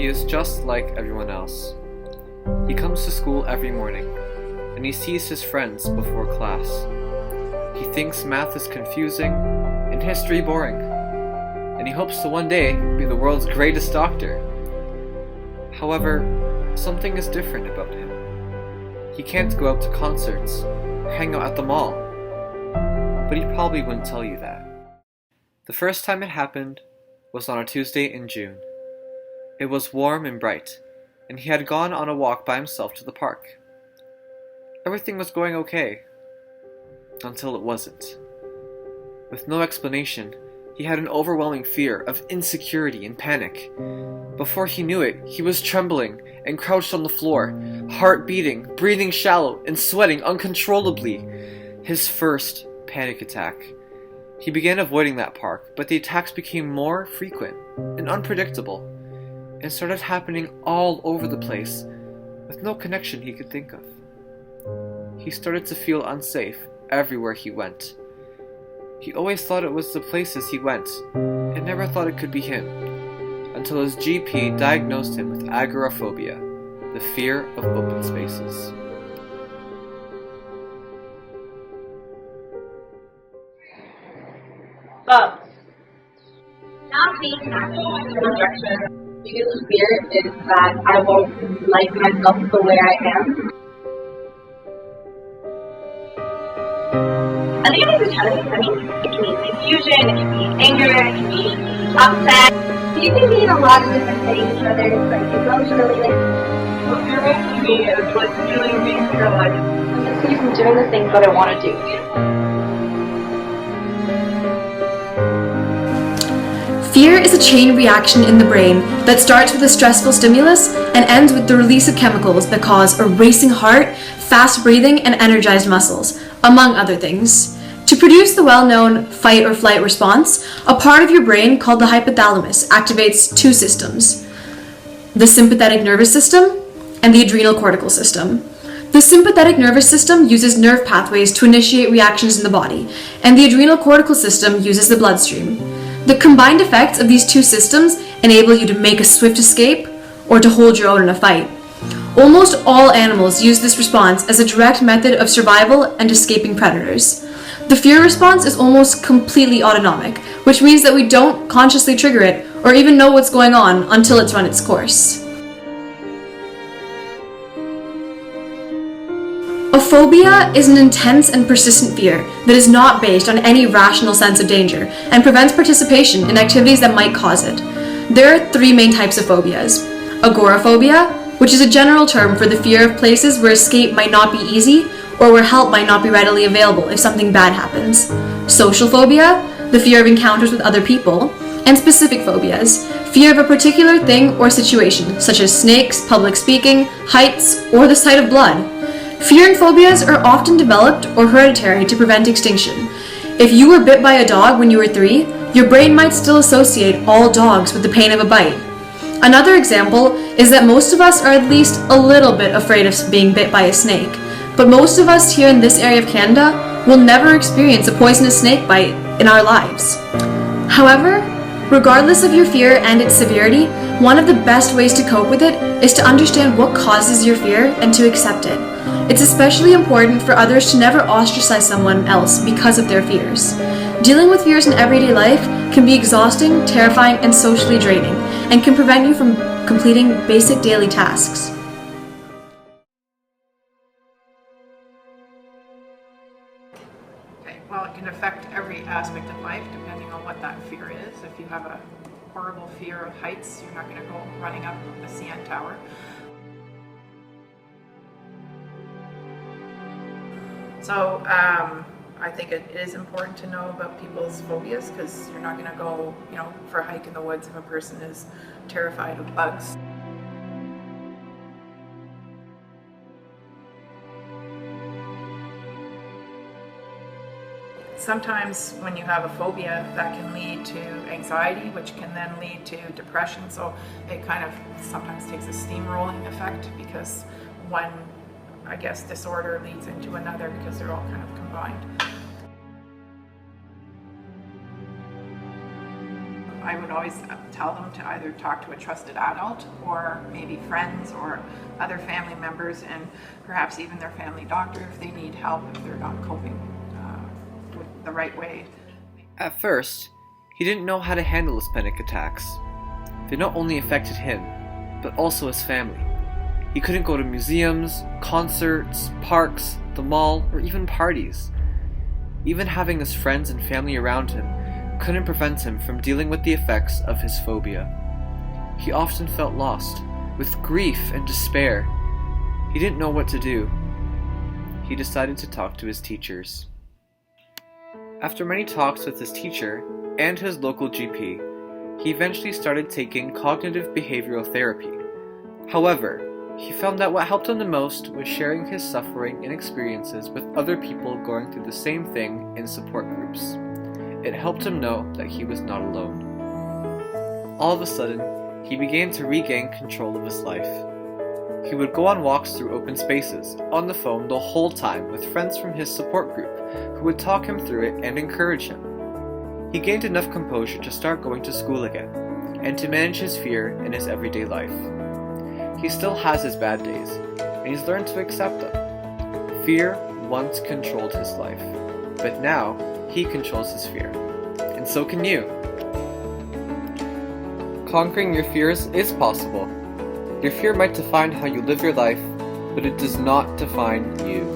He is just like everyone else. He comes to school every morning, and he sees his friends before class. He thinks math is confusing and history boring, and he hopes to one day be the world's greatest doctor. However, something is different about him. He can't go out to concerts or hang out at the mall, but he probably wouldn't tell you that. The first time it happened was on a Tuesday in June. It was warm and bright, and he had gone on a walk by himself to the park. Everything was going okay, until it wasn't. With no explanation, he had an overwhelming fear of insecurity and panic. Before he knew it, he was trembling and crouched on the floor, heart beating, breathing shallow, and sweating uncontrollably. His first panic attack. He began avoiding that park, but the attacks became more frequent and unpredictable, and started happening all over the place, with no connection he could think of. He started to feel unsafe everywhere he went. He always thought it was the places he went, and never thought it could be him, until his GP diagnosed him with agoraphobia, the fear of open spaces. But not being actually rejection. Biggest fear is that I won't like myself the way I am. I think it is kind of funny. It can be confusion, it can be anger, it can be upset. You can mean a lot of different things, whether it's like emotionally, what you're making me is what's really makes me like I'm just keep from doing the things that I want to do. Fear is a chain reaction in the brain that starts with a stressful stimulus and ends with the release of chemicals that cause a racing heart, fast breathing, and energized muscles, among other things. To produce the well-known fight or flight response, a part of your brain called the hypothalamus activates two systems: the sympathetic nervous system and the adrenal cortical system. The sympathetic nervous system uses nerve pathways to initiate reactions in the body, and the adrenal cortical system uses the bloodstream. The combined effects of these two systems enable you to make a swift escape or to hold your own in a fight. Almost all animals use this response as a direct method of survival and escaping predators. The fear response is almost completely autonomic, which means that we don't consciously trigger it or even know what's going on until it's run its course. A phobia is an intense and persistent fear that is not based on any rational sense of danger and prevents participation in activities that might cause it. There are three main types of phobias: agoraphobia, which is a general term for the fear of places where escape might not be easy or where help might not be readily available if something bad happens; social phobia, the fear of encounters with other people; and specific phobias, fear of a particular thing or situation, such as snakes, public speaking, heights, or the sight of blood. Fear and phobias are often developed or hereditary to prevent extinction. If you were bit by a dog when you were 3, your brain might still associate all dogs with the pain of a bite. Another example is that most of us are at least a little bit afraid of being bit by a snake, but most of us here in this area of Canada will never experience a poisonous snake bite in our lives. However, regardless of your fear and its severity, one of the best ways to cope with it is to understand what causes your fear and to accept it. It's especially important for others to never ostracize someone else because of their fears. Dealing with fears in everyday life can be exhausting, terrifying, and socially draining, and can prevent you from completing basic daily tasks. Okay, well, it can affect every aspect of life depending on what that fear is. If you have a horrible fear of heights, you're not going to go running up the CN Tower. So I think it is important to know about people's phobias, because you're not going to go, for a hike in the woods if a person is terrified of bugs. Sometimes when you have a phobia, that can lead to anxiety, which can then lead to depression. So it kind of sometimes takes a steamrolling effect, because one, disorder leads into another, because they're all kind of combined. I would always tell them to either talk to a trusted adult or maybe friends or other family members, and perhaps even their family doctor if they need help, if they're not coping with the right way. At first, he didn't know how to handle his panic attacks. They not only affected him, but also his family. He couldn't go to museums, concerts, parks, the mall, or even parties. Even having his friends and family around him couldn't prevent him from dealing with the effects of his phobia. He often felt lost, with grief and despair. He didn't know what to do. He decided to talk to his teachers. After many talks with his teacher and his local GP, he eventually started taking cognitive behavioral therapy. However, he found that what helped him the most was sharing his suffering and experiences with other people going through the same thing in support groups. It helped him know that he was not alone. All of a sudden, he began to regain control of his life. He would go on walks through open spaces, on the phone the whole time with friends from his support group who would talk him through it and encourage him. He gained enough composure to start going to school again, and to manage his fear in his everyday life. He still has his bad days, and he's learned to accept them. Fear once controlled his life, but now he controls his fear. And so can you. Conquering your fears is possible. Your fear might define how you live your life, but it does not define you.